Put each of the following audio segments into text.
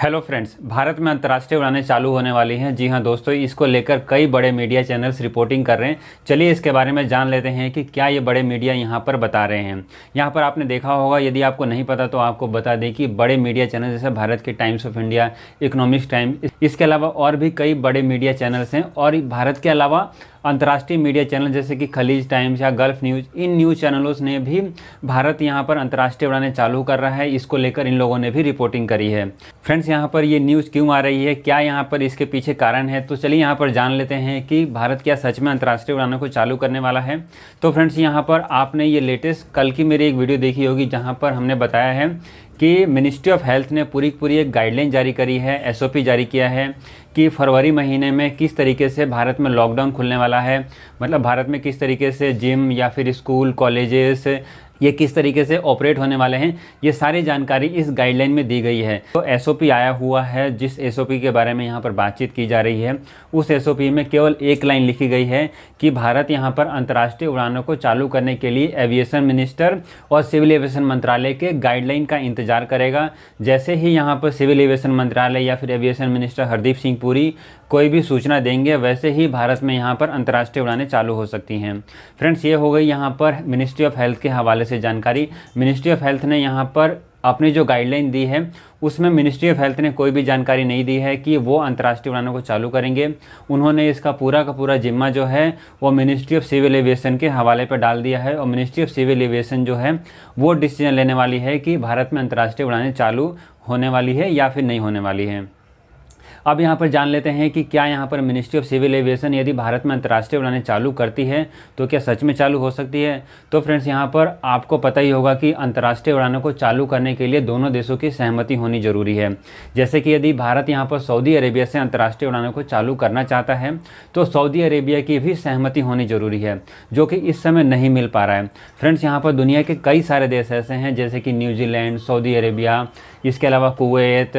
Hello friends, Bharat में अंतर्राष्ट्रीय उड़ानें चालू होने वाली हैं। जी हां दोस्तों, इसको लेकर कई बड़े मीडिया चैनल्स रिपोर्टिंग कर रहे हैं। चलिए इसके बारे में जान लेते हैं कि क्या ये बड़े मीडिया यहां पर बता रहे हैं। यहां पर आपने देखा होगा, यदि आपको नहीं पता तो आपको बता दें कि बड़े मीडिया चैनल जैसे भारत के times of India, economics times, इसके अलावा और भी कई बड़े मीडिया चैनल्स हैं। और भारत के अलावा अंतर्राष्ट्रीय मीडिया चैनल जैसे कि खलीज टाइम्स या गल्फ न्यूज़, इन न्यूज़ चैनलों ने भी भारत यहाँ पर अंतर्राष्ट्रीय उड़ानें चालू कर रहा है, इसको लेकर इन लोगों ने भी रिपोर्टिंग करी है। फ्रेंड्स, यहाँ पर ये न्यूज़ क्यों आ रही है, क्या यहाँ पर इसके पीछे कारण है, तो चलिए यहाँ पर जान लेते हैं कि भारत क्या सच में अंतर्राष्ट्रीय उड़ानों को चालू करने वाला है। तो फ्रेंड्स, यहाँ पर आपने ये लेटेस्ट कल की मेरी एक वीडियो देखी होगी जहाँ पर हमने बताया है कि मिनिस्ट्री ऑफ हेल्थ ने पूरी एक गाइडलाइन जारी करी है, एसओपी जारी किया है कि फरवरी महीने में किस तरीके से भारत में लॉकडाउन खुलने वाला है। मतलब भारत में किस तरीके से जिम या फिर स्कूल, कॉलेजेस ये किस तरीके से ऑपरेट होने वाले हैं, ये सारी जानकारी इस गाइडलाइन में दी गई है। तो एसओपी आया हुआ है, जिस एसओपी के बारे में यहाँ पर बातचीत की जा रही है, उस एसओपी में केवल एक लाइन लिखी गई है कि भारत यहाँ पर अंतर्राष्ट्रीय उड़ानों को चालू करने के लिए एविएशन मिनिस्टर और सिविल एविएशन मंत्रालय के गाइडलाइन का इंतजार करेगा। जैसे ही यहाँ पर सिविल एविएशन मंत्रालय या फिर एविएशन मिनिस्टर हरदीप सिंह पुरी कोई भी सूचना देंगे, वैसे ही भारत में यहाँ पर अंतर्राष्ट्रीय उड़ानें चालू हो सकती हैं। फ्रेंड्स, ये हो गई यहाँ पर मिनिस्ट्री ऑफ हेल्थ के हवाले से जानकारी। मिनिस्ट्री ऑफ हेल्थ ने यहाँ पर अपनी जो गाइडलाइन दी है उसमें मिनिस्ट्री ऑफ हेल्थ ने कोई भी जानकारी नहीं दी है कि वो अंतर्राष्ट्रीय उड़ानों को चालू करेंगे। उन्होंने इसका पूरा का पूरा जिम्मा जो है वो मिनिस्ट्री ऑफ सिविल एविएशन के हवाले पर डाल दिया है। और मिनिस्ट्री ऑफ सिविल एविएशन जो है वो डिसीजन लेने वाली है कि भारत में अंतर्राष्ट्रीय उड़ानें चालू होने वाली है या फिर नहीं होने वाली है। अब यहाँ पर जान लेते हैं कि क्या यहाँ पर मिनिस्ट्री ऑफ सिविल एविएशन यदि भारत में अंतर्राष्ट्रीय उड़ानें चालू करती है तो क्या सच में चालू हो सकती है। तो फ्रेंड्स, यहाँ पर आपको पता ही होगा कि अंतर्राष्ट्रीय उड़ानों को चालू करने के लिए दोनों देशों की सहमति होनी जरूरी है। जैसे कि यदि भारत यहाँ पर सऊदी अरेबिया से अंतर्राष्ट्रीय उड़ानों को चालू करना चाहता है तो सऊदी अरेबिया की भी सहमति होनी जरूरी है, जो कि इस समय नहीं मिल पा रहा है। फ्रेंड्स, यहाँ पर दुनिया के कई सारे देश ऐसे हैं जैसे कि न्यूजीलैंड, सऊदी अरेबिया, इसके अलावा कुवैत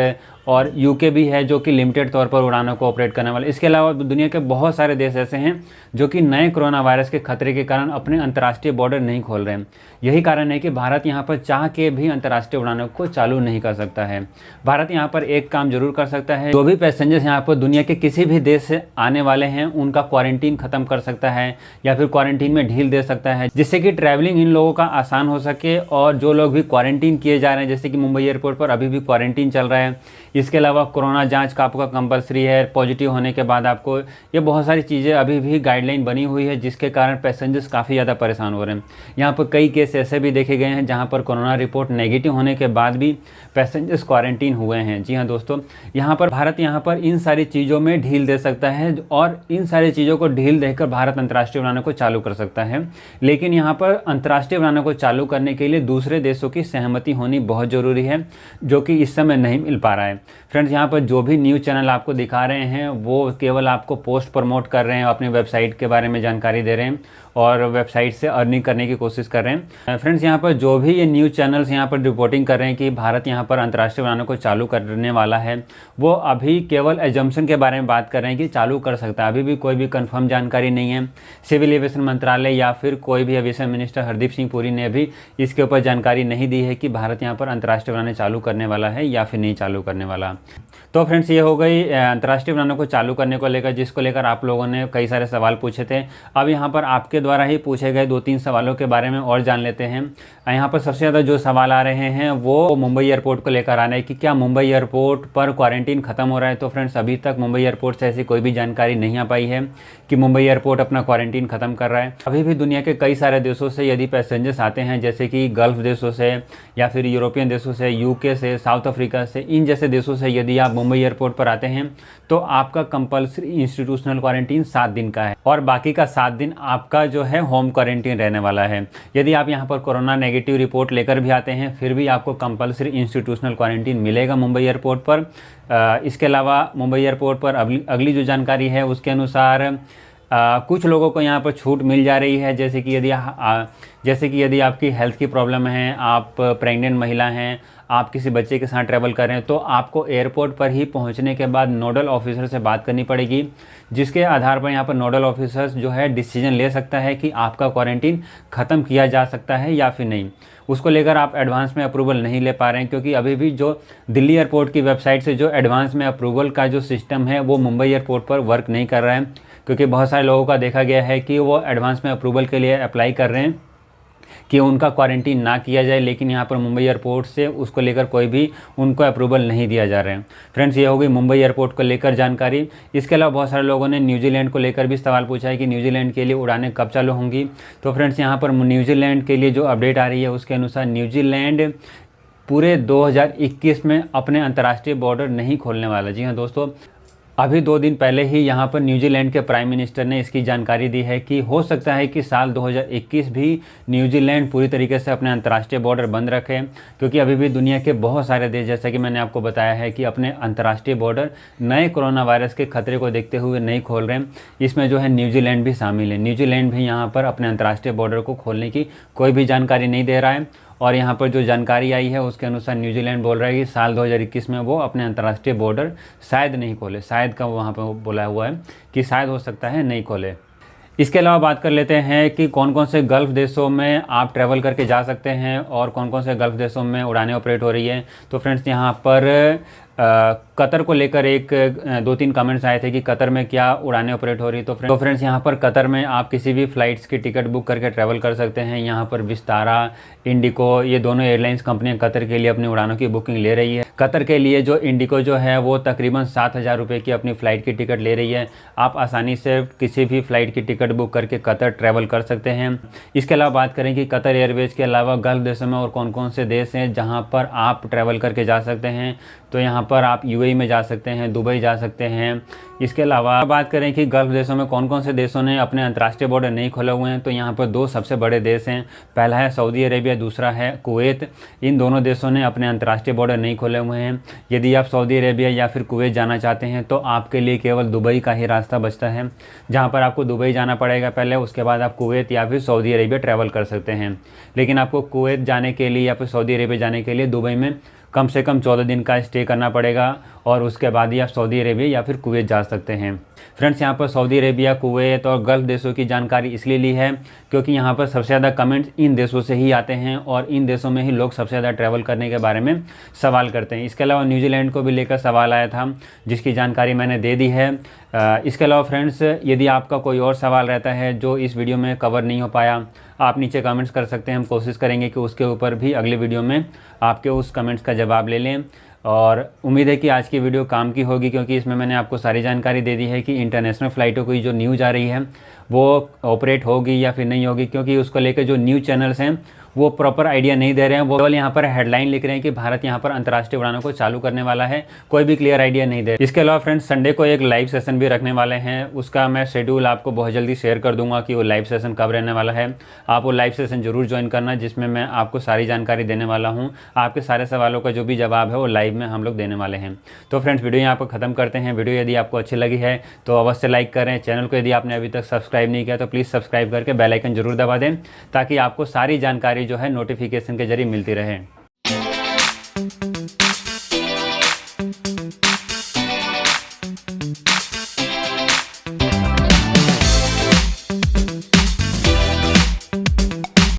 और यूके भी है जो कि लिमिटेड तौर पर उड़ानों को ऑपरेट करने वाले। इसके अलावा दुनिया के बहुत सारे देश ऐसे हैं जो कि नए कोरोना वायरस के खतरे के कारण अपने अंतर्राष्ट्रीय बॉर्डर नहीं खोल रहे हैं। यही कारण है कि भारत यहाँ पर चाह के भी अंतर्राष्ट्रीय उड़ानों को चालू नहीं कर सकता है। भारत यहाँ पर एक काम जरूर कर सकता है, जो भी पैसेंजर्स यहाँ पर दुनिया के किसी भी देश से आने वाले हैं उनका क्वारंटीन खत्म कर सकता है या फिर क्वारंटीन में ढील दे सकता है, जिससे कि ट्रैवलिंग इन लोगों का आसान हो सके। और जो लोग भी क्वारंटीन किए जा रहे हैं, जैसे कि मुंबई एयरपोर्ट पर अभी भी क्वारंटीन चल रहा है, इसके अलावा कोरोना जांच का आपका कंपलसरी है, पॉजिटिव होने के बाद आपको, ये बहुत सारी चीज़ें अभी भी गाइडलाइन बनी हुई है, जिसके कारण पैसेंजर्स काफ़ी ज़्यादा परेशान हो रहे हैं। यहाँ पर कई केस ऐसे भी देखे गए हैं जहाँ पर कोरोना रिपोर्ट नेगेटिव होने के बाद भी पैसेंजर्स क्वारंटीन हुए हैं। जी हाँ दोस्तों, यहाँ पर भारत यहाँ पर इन सारी चीज़ों में ढील दे सकता है और इन सारी चीज़ों को ढील देकर भारत अंतर्राष्ट्रीय उड़ानों को चालू कर सकता है। लेकिन यहाँ पर अंतर्राष्ट्रीय उड़ानों को चालू करने के लिए दूसरे देशों की सहमति होनी बहुत ज़रूरी है, जो कि इस समय नहीं मिल पा रहा है। फ्रेंड्स, यहाँ पर जो भी न्यूज़ चैनल आपको दिखा रहे हैं वो केवल आपको पोस्ट प्रमोट कर रहे हैं, अपनी वेबसाइट के बारे में जानकारी दे रहे हैं और वेबसाइट से अर्निंग करने की कोशिश कर रहे हैं। फ्रेंड्स, यहाँ पर जो भी ये न्यूज़ चैनल्स यहाँ पर रिपोर्टिंग कर रहे हैं कि भारत यहाँ पर अंतर्राष्ट्रीय उड़ानों को चालू करने वाला है, वो अभी केवल एजम्पशन के बारे में बात कर रहे हैं कि चालू कर सकता है। अभी भी कोई भी कंफर्म जानकारी नहीं है। सिविल एविएशन मंत्रालय या फिर कोई भी एविएशन मिनिस्टर हरदीप सिंह पुरी ने भी इसके ऊपर जानकारी नहीं दी है कि भारत यहाँ पर अंतर्राष्ट्रीय उड़ानें चालू करने वाला है या फिर नहीं चालू करने वाला। तो फ्रेंड्स, ये हो गई अंतर्राष्ट्रीय उड़ानों को चालू करने को लेकर, जिसको लेकर आप लोगों ने कई सारे सवाल पूछे थे। अब यहाँ पर आपके द्वारा ही पूछे गए 2-3 सवालों के बारे में और जान लेते हैं। यहाँ पर सबसे ज़्यादा जो सवाल आ रहे हैं वो मुंबई एयरपोर्ट को लेकर आ रहे हैं कि क्या मुंबई एयरपोर्ट पर क्वारंटीन खत्म हो रहा है। तो फ्रेंड्स, अभी तक मुंबई एयरपोर्ट से ऐसी कोई भी जानकारी नहीं आ पाई है कि मुंबई एयरपोर्ट अपना क्वारंटीन खत्म कर रहा है। अभी भी दुनिया के कई सारे देशों से यदि पैसेंजर्स आते हैं, जैसे कि गल्फ देशों से या फिर यूरोपियन देशों से, यूके से, साउथ अफ्रीका से, इन जैसे देशों से यदि आप मुंबई एयरपोर्ट पर आते हैं तो आपका कंपल्सरी इंस्टीट्यूशनल क्वारंटीन 7 दिन का है और बाकी का 7 दिन आपका जो है होम क्वारंटीन रहने वाला है। यदि आप यहाँ पर कोरोना नेगेटिव रिपोर्ट लेकर भी आते हैं फिर भी आपको कंपल्सरी इंस्टीट्यूशनल क्वारंटीन मिलेगा मुंबई एयरपोर्ट पर। इसके अलावा मुंबई एयरपोर्ट पर अगली जो जानकारी है उसके अनुसार कुछ लोगों को यहाँ पर छूट मिल जा रही है, जैसे कि यदि आपकी हेल्थ की प्रॉब्लम है, आप प्रेग्नेंट महिला हैं, आप किसी बच्चे के साथ ट्रैवल कर रहे हैं, तो आपको एयरपोर्ट पर ही पहुंचने के बाद नोडल ऑफिसर से बात करनी पड़ेगी, जिसके आधार पर यहाँ पर नोडल ऑफिसर्स जो है डिसीजन ले सकता है कि आपका क्वारंटीन ख़त्म किया जा सकता है या फिर नहीं। उसको लेकर आप एडवांस में अप्रूवल नहीं ले पा रहे हैं, क्योंकि अभी भी जो दिल्ली एयरपोर्ट की वेबसाइट से जो एडवांस में अप्रूवल का जो सिस्टम है वो मुंबई एयरपोर्ट पर वर्क नहीं कर रहा है। क्योंकि बहुत सारे लोगों का देखा गया है कि वो एडवांस में अप्रूवल के लिए अप्लाई कर रहे हैं कि उनका क्वारंटीन ना किया जाए, लेकिन यहाँ पर मुंबई एयरपोर्ट से उसको लेकर कोई भी उनको अप्रूवल नहीं दिया जा रहा है। फ्रेंड्स, ये हो गई मुंबई एयरपोर्ट को लेकर जानकारी। इसके अलावा बहुत सारे लोगों ने न्यूजीलैंड को लेकर भी सवाल पूछा है कि न्यूजीलैंड के लिए उड़ानें कब चालू होंगी। तो फ्रेंड्स, यहाँ पर न्यूजीलैंड के लिए जो अपडेट आ रही है उसके अनुसार न्यूजीलैंड पूरे 2021 में अपने अंतर्राष्ट्रीय बॉर्डर नहीं खोलने वाला। जी हाँ दोस्तों, अभी 2 दिन पहले ही यहाँ पर न्यूजीलैंड के प्राइम मिनिस्टर ने इसकी जानकारी दी है कि हो सकता है कि साल 2021 भी न्यूजीलैंड पूरी तरीके से अपने अंतर्राष्ट्रीय बॉर्डर बंद रखे, क्योंकि अभी भी दुनिया के बहुत सारे देश, जैसा कि मैंने आपको बताया है, कि अपने अंतर्राष्ट्रीय बॉर्डर नए कोरोना वायरस के खतरे को देखते हुए नहीं खोल रहे हैं। इसमें जो है न्यूजीलैंड भी शामिल है। न्यूजीलैंड भी यहाँ पर अपने अंतर्राष्ट्रीय बॉर्डर को खोलने की कोई भी जानकारी नहीं दे रहा है। और यहाँ पर जो जानकारी आई है उसके अनुसार न्यूजीलैंड बोल रहा है कि साल 2021 में वो अपने अंतर्राष्ट्रीय बॉर्डर शायद नहीं खोले। शायद का वहाँ पर बोला हुआ है कि शायद हो सकता है नहीं खोले। इसके अलावा बात कर लेते हैं कि कौन कौन से गल्फ़ देशों में आप ट्रैवल करके जा सकते हैं और कौन कौन से गल्फ़ देशों में उड़ानें ऑपरेट हो रही है। तो फ्रेंड्स, यहाँ पर कतर को लेकर 2-3 कमेंट्स आए थे कि कतर में क्या उड़ानें ऑपरेट हो रही। तो फ्रेंड्स, यहाँ पर कतर में आप किसी भी फ़्लाइट्स की टिकट बुक करके ट्रैवल कर सकते हैं। यहाँ पर विस्तारा, इंडिको, ये दोनों एयरलाइंस कंपनियाँ कतर के लिए अपनी उड़ानों की बुकिंग ले रही है। कतर के लिए जो इंडिको जो है वो तकरीबन 7,000 रुपये की अपनी फ़्लाइट की टिकट ले रही है। आप आसानी से किसी भी फ़्लाइट की टिकट बुक करके कतर ट्रैवल कर सकते हैं। इसके अलावा बात करें कि कतर एयरवेज़ के अलावा गल्फ़ देशों में और कौन कौन से देश हैं जहाँ पर आप ट्रैवल करके जा सकते हैं। तो यहाँ पर आप यूएई में जा सकते हैं, दुबई जा सकते हैं। इसके अलावा बात करें कि गल्फ़ देशों में कौन कौन से देशों ने अपने अंतर्राष्ट्रीय बॉर्डर नहीं खोले हुए हैं, तो यहाँ पर 2 सबसे बड़े देश हैं। पहला है सऊदी अरेबिया, दूसरा है कुवैत। इन दोनों देशों ने अपने अंतर्राष्ट्रीय बॉर्डर नहीं खोले हुए हैं। यदि आप सऊदी अरेबिया या फिर कुवैत जाना चाहते हैं तो आपके लिए केवल दुबई का ही रास्ता बचता है, जहाँ पर आपको दुबई जाना पड़ेगा पहले, उसके बाद आप कुवैत या फिर सऊदी अरेबिया ट्रैवल कर सकते हैं। लेकिन आपको कुवैत जाने के लिए या फिर सऊदी अरेबिया जाने के लिए दुबई में कम से कम 14 दिन का स्टे करना पड़ेगा और उसके बाद ही आप सऊदी अरेबिया या फिर कुवैत जा सकते हैं। फ्रेंड्स, यहाँ पर सऊदी अरेबिया, कुवैत और गल्फ़ देशों की जानकारी इसलिए ली है क्योंकि यहाँ पर सबसे ज़्यादा कमेंट्स इन देशों से ही आते हैं और इन देशों में ही लोग सबसे ज़्यादा ट्रैवल करने के बारे में सवाल करते हैं। इसके अलावा न्यूजीलैंड को भी लेकर सवाल आया था, जिसकी जानकारी मैंने दे दी है। इसके अलावा फ्रेंड्स, यदि आपका कोई और सवाल रहता है जो इस वीडियो में कवर नहीं हो पाया, आप नीचे कमेंट्स कर सकते हैं। हम कोशिश करेंगे कि उसके ऊपर भी अगले वीडियो में आपके उस कमेंट्स का जवाब ले लें। और उम्मीद है कि आज की वीडियो काम की होगी, क्योंकि इसमें मैंने आपको सारी जानकारी दे दी है कि इंटरनेशनल फ़्लाइटों की जो न्यूज़ आ रही है वो ऑपरेट होगी या फिर नहीं होगी, क्योंकि उसको लेकर जो न्यूज़ चैनल्स हैं वो प्रॉपर आइडिया नहीं दे रहे हैं। वो केवल यहाँ पर हेडलाइन लिख रहे हैं कि भारत यहाँ पर अंतर्राष्ट्रीय उड़ानों को चालू करने वाला है, कोई भी क्लियर आइडिया नहीं दे रहे। इसके अलावा फ्रेंड्स, संडे को एक लाइव सेशन भी रखने वाले हैं। उसका मैं शेड्यूल आपको बहुत जल्दी शेयर कर दूंगा कि वो लाइव सेशन कब रहने वाला है। आप वो लाइव सेशन जरूर ज्वाइन करना, जिसमें मैं आपको सारी जानकारी देने वाला हूँ। आपके सारे सवालों का जो भी जवाब है वो लाइव में हम लोग देने वाले हैं। तो फ्रेंड्स, वीडियो यहाँ पर ख़त्म करते हैं। वीडियो यदि आपको अच्छी लगी है तो अवश्य लाइक करें। चैनल को यदि आपने अभी तक सब्सक्राइब नहीं किया तो प्लीज़ सब्सक्राइब करके बेल आइकन जरूर दबा दें, ताकि आपको सारी जानकारी जो है नोटिफिकेशन के जरिए मिलती रहे।